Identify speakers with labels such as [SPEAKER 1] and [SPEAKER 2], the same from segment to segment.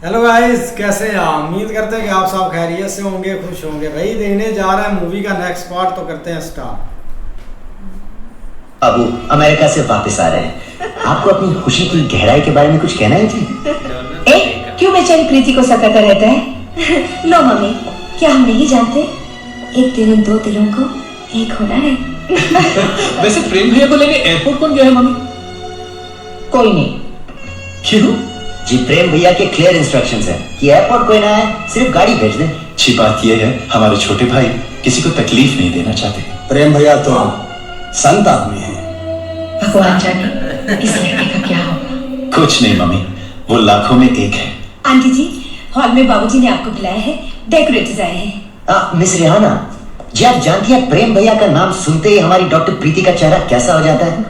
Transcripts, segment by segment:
[SPEAKER 1] Hello guys, कैसे हैं आप? उम्मीद करते हैं कि आप सब खैरियत से होंगे, खुश होंगे। भाई देखने जा रहा है मूवी का नेक्स्ट पार्ट, तो करते हैं स्टार्ट।
[SPEAKER 2] अबू अमेरिका से वापस आ रहे हैं। आपको अपनी खुशी की गहराई के बारे में कुछ कहना है जी?
[SPEAKER 3] क्यों बेचारी प्रीति को सताता रहता है? लो मम्मी, क्या हम नहीं जानते एक दिल उन दो दिलों को एक होना है।
[SPEAKER 4] वैसे प्रेम भैया को लेने एयरपोर्ट कौन गया है मम्मी?
[SPEAKER 3] कोई नहीं।
[SPEAKER 4] क्यों?
[SPEAKER 2] जी प्रेम भैया के क्लियर इंस्ट्रक्शंस हैं कि एयरपोर्ट कोई ना है, सिर्फ गाड़ी भेज दें।
[SPEAKER 4] अच्छी बात यह है हमारे छोटे भाई किसी को तकलीफ नहीं देना चाहते।
[SPEAKER 5] प्रेम भैया तो संत आदमी है।
[SPEAKER 3] भगवान जाने इस लड़के का क्या होगा।
[SPEAKER 4] कुछ नहीं मम्मी, वो लाखों में एक है।
[SPEAKER 3] आंटी जी, हॉल में बाबूजी ने आपको बुलाया है, डेकोरेटर्स आए हैं।
[SPEAKER 2] मिस रेहाना जी, आप जानती हैं प्रेम भैया का नाम सुनते ही हमारी डॉक्टर प्रीति का चेहरा कैसा हो जाता है?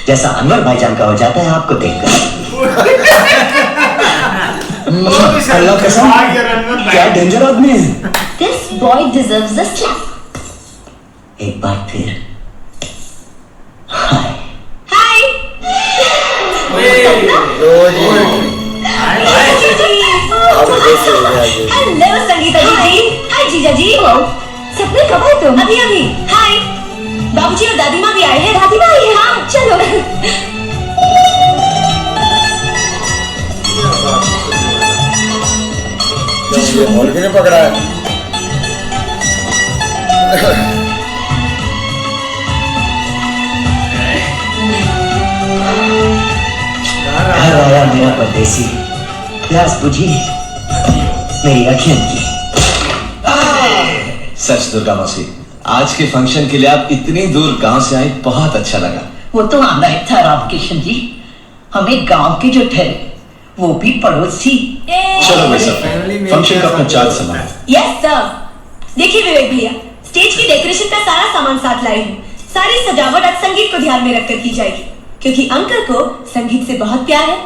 [SPEAKER 2] जैसा अनवर भाईजान का हो जाता है आपको देखकर।
[SPEAKER 5] अल्लाह कसम, क्या डेंजर आदमी है।
[SPEAKER 3] This boy deserves a slap.
[SPEAKER 2] एक बार फिर हाय।
[SPEAKER 3] हाय। हेलो संगीता जी। हाय जीजा जी। सपने कब आए तुम? अभी अभी। हाय। बाबूजी और दादी माँ भी आए हैं। दादी माँ आई है? हाँ चलो।
[SPEAKER 5] और किने पकड़ा है?
[SPEAKER 2] घर आया मेरा परदेसी, प्यास बुझी मेरी अखियों की।
[SPEAKER 4] सच दुर्गा मौसी, आज के फंक्शन के लिए आप इतनी दूर गांव से आए, बहुत अच्छा लगा।
[SPEAKER 6] वो तो आना ही था रामकिशन जी, हमें गांव के जो ठहरे वो भी पड़ोसी।
[SPEAKER 4] चलो भाई साहब, फंक्शन का अपना चार्ज संभालो।
[SPEAKER 3] Yes sir. देखिए विवेक भैया, स्टेज की डेकोरेशन का सारा सामान साथ लाई हूँ। सारी सजावट आज संगीत को ध्यान में रखकर की जाएगी, क्योंकि अंकल को संगीत से बहुत प्यार है।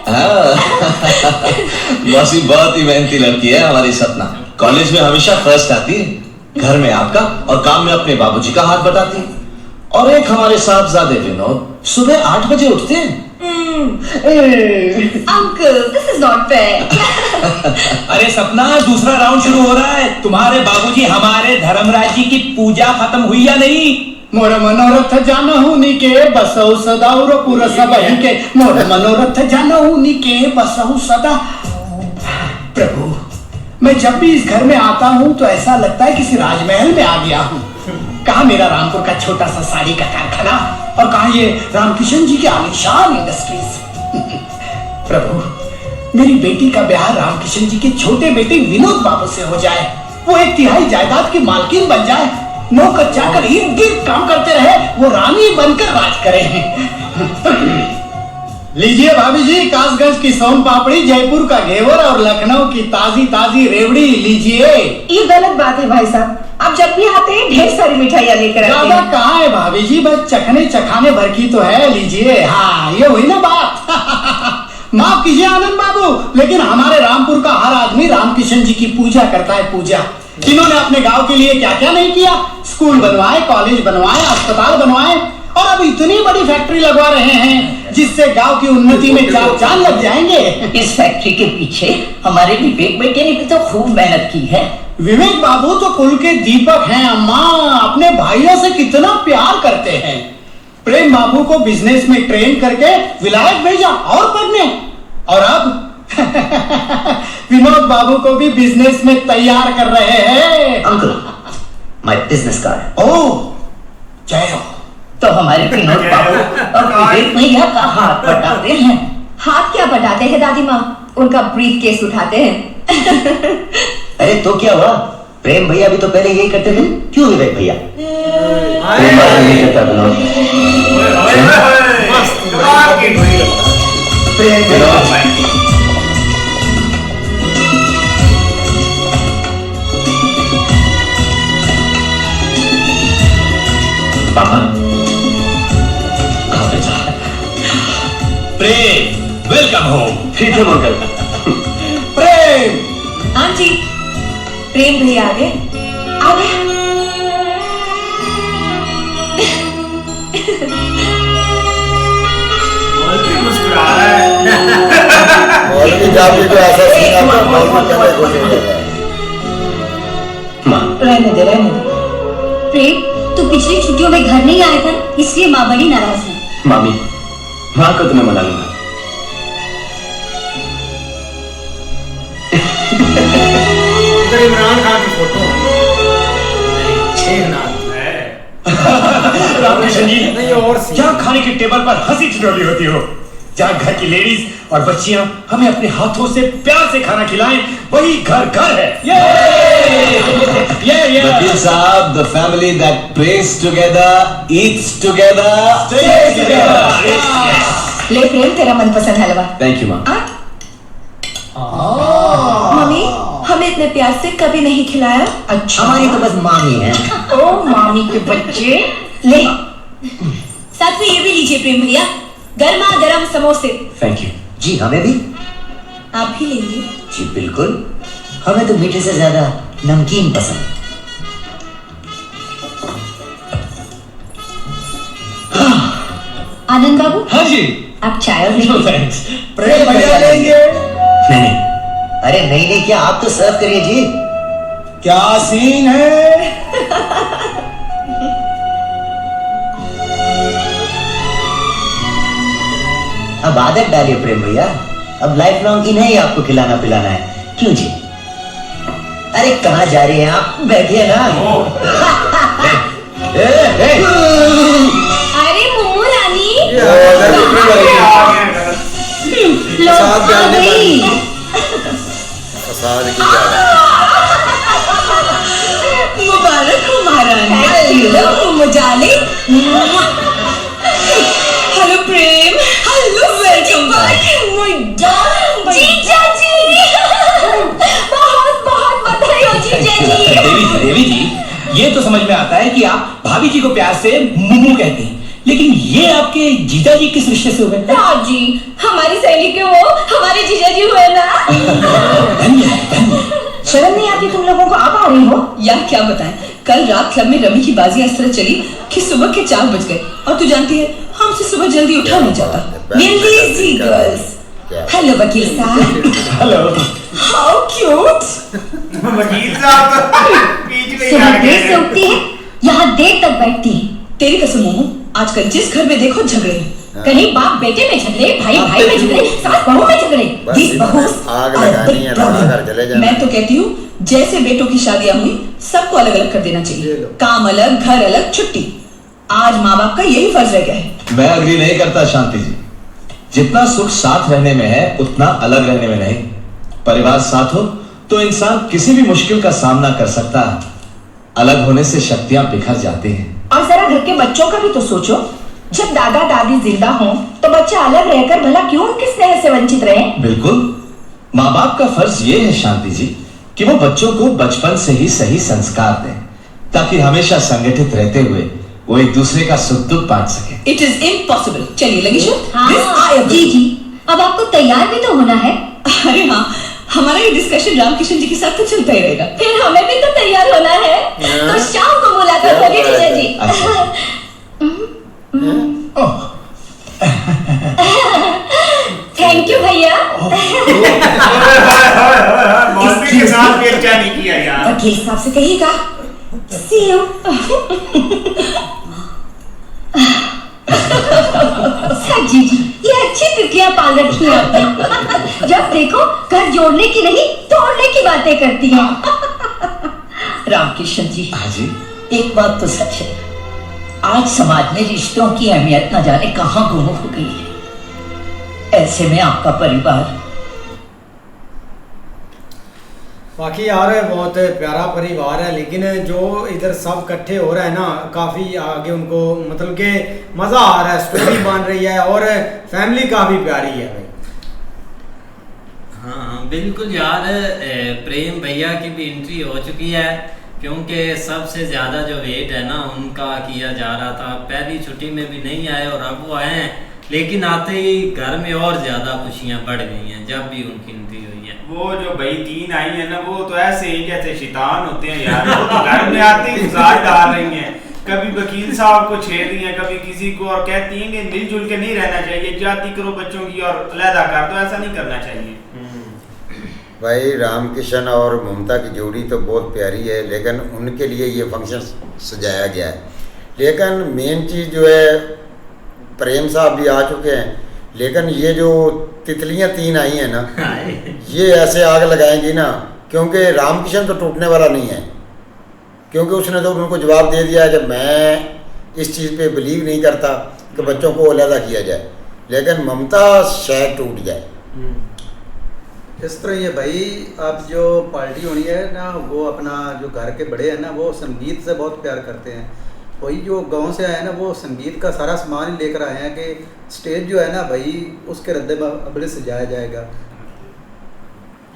[SPEAKER 4] मौसी बहुत ही मेहनती लड़की है हमारी सपना। कॉलेज में हमेशा फर्स्ट आती है, घर में आपका और काम में अपने बाबूजी का हाथ बटाती है। और एक हमारे साहबजादे विनोद सुबह 8 बजे उठते हैं।
[SPEAKER 3] Uncle, this is not fair.
[SPEAKER 7] अरे सपना, दूसरा राउंड शुरू हो रहा है। तुम्हारे बाबूजी हमारे धर्मराज जी की पूजा खत्म हुई या नहीं?
[SPEAKER 5] मोर मनोरथ जानहु निके बसहु सदा और पुर सबहि के। मोर मनोरथ जानहु निके बसहु सदा। प्रभु, मैं जब भी इस घर में आता हूँ तो ऐसा लगता है किसी राजमहल में आ गया हूँ। कहाँ मेरा रामपुर का छोटा सा साड़ी का कारखाना, और कहाँ ये रामकिशन जी की आलीशान इंडस्ट्रीज। प्रभु, मेरी बेटी का ब्याह रामकिशन जी के छोटे बेटे विनोद बाबू से हो जाए। वो 1/3 जायदाद की मालकिन बन जाए। नौकर चाकर इर्द गिर्द काम करते रहे, वो रानी बनकर राज करे। लीजिए भाभी जी, कासगंज की सोन पापड़ी, जयपुर का घेवर और लखनऊ की ताजी ताजी रेवड़ी लीजिए।
[SPEAKER 3] ये गलत बात है भाई साहब, आप जब भी आते हैं ढेर सारी मिठाइयाँ लेकर आते
[SPEAKER 5] ज्यादा
[SPEAKER 3] हैं।
[SPEAKER 5] कहाँ है भाभी जी, बस चखने चखाने भर की तो है। लीजिए। हाँ, ये हुई ना बात। माफ कीजिए आनंद बाबू, लेकिन हमारे रामपुर का हर आदमी रामकिशन जी की पूजा करता है। पूजा इन्होंने अपने गांव के लिए क्या क्या नहीं किया। स्कूल बनवाए, कॉलेज बनवाए, अस्पताल बनवाए, और अब इतनी बड़ी फैक्ट्री लगवा रहे हैं जिससे गांव की उन्नति में 4 चांद लग जाएंगे।
[SPEAKER 6] इस फैक्ट्री के पीछे हमारे विवेक बेटे ने भी तो खूब मेहनत की है।
[SPEAKER 5] विवेक बाबू तो कुल के दीपक हैं अम्मा, अपने भाइयों से कितना प्यार करते हैं। प्रेम बाबू को बिजनेस में ट्रेन करके विलायत भेजा और पढ़ने, और अब विनोद बाबू को भी बिजनेस में तैयार कर रहे हैं।
[SPEAKER 2] Uncle, my business card.
[SPEAKER 5] Oh, जय हो।
[SPEAKER 6] तो हमारे विनोद बाबू और विवेक भैया का हाथ बटाते हैं।
[SPEAKER 3] हाथ क्या बटाते हैं दादी माँ, उनका ब्रीफ केस उठाते हैं।
[SPEAKER 2] अरे तो क्या हुआ, प्रेम भैया भी तो पहले यही करते थे। क्यों विवेक भैया? प्रेम भैया नहीं करता विनोद। प्रेम विनोद।
[SPEAKER 4] पापा कहाँ पे जा? प्रेम, वेलकम होम।
[SPEAKER 2] फिर क्यों अंकल?
[SPEAKER 5] प्रेम।
[SPEAKER 3] आंटी, प्रेम भैया आ गए। आ गए।
[SPEAKER 1] मुस्कुरा रहा है।
[SPEAKER 8] जब भी कोई ऐसा सीन आता है भाई को करने की कोशिश करता है।
[SPEAKER 6] रहने दे
[SPEAKER 3] प्रेम, तू पिछली छुट्टियों में घर नहीं आया था, इसलिए माँ बड़ी नाराज है।
[SPEAKER 2] मामी, माँ को तुम्हें मना लूंगा।
[SPEAKER 1] इधर इमरान खान की फोटो एक नाम
[SPEAKER 7] रामकृष्ण जी,
[SPEAKER 1] नहीं और सी।
[SPEAKER 7] क्या खाने के टेबल पर हंसी ठिठोली होती हो? जहाँ घर की लेडीज और बच्चियां हमें अपने हाथों से प्यार से खाना खिलाएं, वही घर घर है।
[SPEAKER 4] वकील साहब, the family that prays together, eats together, stays together.
[SPEAKER 3] ले प्रेम, तेरा मनपसंद हलवा।
[SPEAKER 4] Thank you, माँ।
[SPEAKER 3] मम्मी, हमें इतने प्यार से कभी नहीं खिलाया।
[SPEAKER 6] अच्छा,
[SPEAKER 2] हमारी तो बस मामी है।
[SPEAKER 6] ओ मामी के बच्चे।
[SPEAKER 3] ले, साथ में ये भी लीजिए प्रेम भैया, गर्मा गर्म समोसे।
[SPEAKER 2] थैंक यू जी। हमें भी?
[SPEAKER 3] आप भी लेंगे?
[SPEAKER 2] जी बिल्कुल, हमें तो मीठे से ज्यादा नमकीन पसंद।
[SPEAKER 3] आनंद बाबू,
[SPEAKER 7] हाँ जी।
[SPEAKER 3] आप चाय और
[SPEAKER 7] No
[SPEAKER 3] लेंगे?
[SPEAKER 7] thanks. प्रेम भैया लेंगे।
[SPEAKER 2] नहीं, अरे नहीं नहीं, क्या आप तो सर्व करिए जी।
[SPEAKER 7] क्या सीन है?
[SPEAKER 2] अब आदत डालिए प्रेम भैया, अब लाइफ लॉन्ग इन्हें ही आपको खिलाना पिलाना है। क्यों जी? अरे कहाँ जा रहे हैं आप? बैठिए ना।
[SPEAKER 3] अरे मुम्मू रानी, लो
[SPEAKER 1] साथ
[SPEAKER 3] आ
[SPEAKER 1] जाने
[SPEAKER 3] गई।
[SPEAKER 8] फसाद की जा रहा
[SPEAKER 6] मुबारक हो महारानी।
[SPEAKER 3] हेलो मुम्मू darling. Hello Prem, hello welcome back my darling जीजा जी। बहुत बहुत बधाई हो जीजा जी।
[SPEAKER 7] देवी जी, ये तो समझ में आता है कि आप भाभी जी को प्यार से मुमू कहते हैं, लेकिन ये आपके जीजा जी किस रिश्ते से हुए?
[SPEAKER 3] हाँ जी, हमारी सहेली के वो हमारे जीजा जी हुए ना।
[SPEAKER 6] शर्म नहीं आती तुम लोगों को? आप आ रही हो?
[SPEAKER 9] यार क्या बताएं, कल रात क्लब में रमी की बाजियां इस तरह चली कि सुबह के 4 बज गए, और तू जानती है हमसे सुबह जल्दी उठा नहीं जाता।
[SPEAKER 3] लेजी गर्ल्स, हेलो वकील साहब।
[SPEAKER 7] हेलो।
[SPEAKER 3] How cute.
[SPEAKER 1] वकील साहब तो बीच में ही
[SPEAKER 3] सुबह
[SPEAKER 1] आ
[SPEAKER 3] देर से
[SPEAKER 1] गए।
[SPEAKER 3] उठती है, यहाँ देर तक बैठती है।
[SPEAKER 9] तेरी कसम मोमो, आजकल जिस घर में देखो झगड़े हैं।
[SPEAKER 3] कहीं बाप बेटे में झगड़े, भाई भाई में झगड़े, सास बहू में झगड़े।
[SPEAKER 8] बस
[SPEAKER 3] These बहुस
[SPEAKER 8] आग
[SPEAKER 3] are
[SPEAKER 8] लगानी
[SPEAKER 3] big
[SPEAKER 8] है,
[SPEAKER 3] problem.
[SPEAKER 8] घर चले जाना।
[SPEAKER 9] मैं तो कहती हूँ जैसे बेटों की शादियां हुई सबको अलग अलग कर देना
[SPEAKER 1] ये
[SPEAKER 9] चाहिए।
[SPEAKER 1] लो।
[SPEAKER 9] काम अलग, घर अलग, छुट्टी। आज माँ बाप का यही फर्ज रह गया है।
[SPEAKER 4] मैं अग्री नहीं करता शांति जी। जितना सुख साथ रहने में है, उतना अलग रहने में नहीं। परिवार साथ हो तो इंसान किसी भी मुश्किल का सामना कर सकता है। अलग होने से शक्तियां बिखर जाती हैं।
[SPEAKER 6] और जरा घर के बच्चों का भी तो सोचो। जब दादा दादी जिंदा हों तो बच्चा अलग रहकर भला क्यों उनके स्नेह से वंचित रहे?
[SPEAKER 4] बिल्कुल, माँ बाप का फर्ज ये है शांति जी कि वो बच्चों को बचपन से ही सही संस्कार दें, ताकि हमेशा संगठित रहते हुए वो एक दूसरे का सुख दुख बांट सके।
[SPEAKER 9] It is impossible. चलिए लगी शर्त?
[SPEAKER 3] हाँ,
[SPEAKER 9] This I agree.
[SPEAKER 3] जी जी, अब आपको तैयार भी तो होना है।
[SPEAKER 9] अरे हाँ, हमारा ये डिस्कशन रामकिशन जी के साथ तो चलता ही रहेगा।
[SPEAKER 3] फिर हमें भी तो तैयार होना है। तो शाम को मुलाकात होगी जीजा जी। थैंक यू भैया।
[SPEAKER 1] मौलवी के साथ फिर क्या नहीं किया यार।
[SPEAKER 3] वकील साहब से कहिएगा See you. सच्ची जी, ये अच्छी तितलियां पाल रखी हैं आपने। जब देखो घर जोड़ने की नहीं तोड़ने की बातें करती हैं।
[SPEAKER 6] रामकिशन जी,
[SPEAKER 4] हाँ जी।
[SPEAKER 6] एक बात तो सच है, आज समाज में रिश्तों की अहमियत न जाने कहाँ गुम हो गई है। ऐसे में आपका परिवार
[SPEAKER 1] बाकी यार बहुत प्यारा परिवार है, लेकिन जो इधर सब इकट्ठे हो रहा है ना, काफ़ी आगे उनको मतलब कि मज़ा आ रहा है, स्टोरी बन रही है और फैमिली काफ़ी प्यारी है भाई।
[SPEAKER 10] हाँ बिल्कुल यार, प्रेम भैया की भी एंट्री हो चुकी है, क्योंकि सबसे ज़्यादा जो वेट है ना उनका किया जा रहा था। पहली छुट्टी में भी नहीं आए और अब वो आए हैं, लेकिन आते ही घर में और ज़्यादा खुशियाँ बढ़ गई हैं जब भी उनकी एंट्री हुई है।
[SPEAKER 11] वो जो भाई 3 आई है ना, वो तो ऐसे ही जैसे शैतान होते हैं यार। वो तो घर में आते ही गुजार डाल रही हैं, कभी वकील साहब को छेड़ रही हैं, कभी किसी को, और कहती हैं कि मिलजुल के नहीं रहना चाहिए, जाति करो बच्चों की और अलहदा कर दो, ऐसा नहीं करना चाहिए।
[SPEAKER 12] भाई रामकिशन और ममता की जोड़ी तो बहुत प्यारी है, लेकिन उनके लिए ये फंक्शन सजाया गया है। लेकिन मेन चीज़ जो है, प्रेम साहब भी आ चुके हैं, लेकिन ये जो तितलियां 3 आई हैं ना, ये ऐसे आग लगाएंगी ना, क्योंकि रामकिशन तो टूटने वाला नहीं है, क्योंकि उसने तो उनको जवाब दे दिया है कि मैं इस चीज़ पे बिलीव नहीं करता कि बच्चों को अलहदा किया जाए, लेकिन ममता शायद टूट जाए।
[SPEAKER 13] इस तरह ये भाई, अब जो पार्टी होनी है ना, वो अपना जो घर के बड़े हैं ना, वो संगीत से बहुत प्यार करते हैं। वही जो गांव से आए हैं ना, वो संगीत का सारा सामान ही लेकर आए हैं कि स्टेज जो है ना भाई, उसके रद्दे अबले सजाया जाएगा।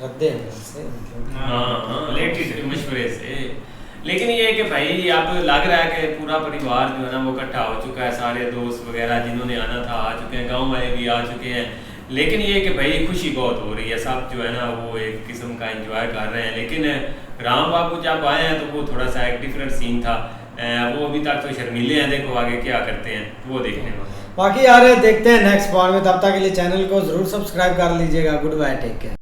[SPEAKER 1] रद्दे
[SPEAKER 11] लेटेस्ट मशवरे से। लेकिन ये है कि भाई अब लग रहा है कि पूरा परिवार जो है ना वो इकट्ठा हो चुका है, सारे दोस्त वगैरह जिन्होंने आना था आ चुके हैं, गाँव वाले भी आ चुके हैं। लेकिन ये कि भाई खुशी बहुत हो रही है, सब जो है ना वो एक किस्म का एंजॉय कर रहे हैं। लेकिन राम बाबू जब आए हैं तो वो थोड़ा सा एक डिफरेंट सीन था, वो अभी तक तो शर्मीले हैं, देखो आगे क्या करते हैं वो देखने वाला।
[SPEAKER 1] बाकी यार देखते हैं नेक्स्ट पार्ट में, तब तक के लिए चैनल को जरूर सब्सक्राइब कर लीजिएगा। Goodbye, take care.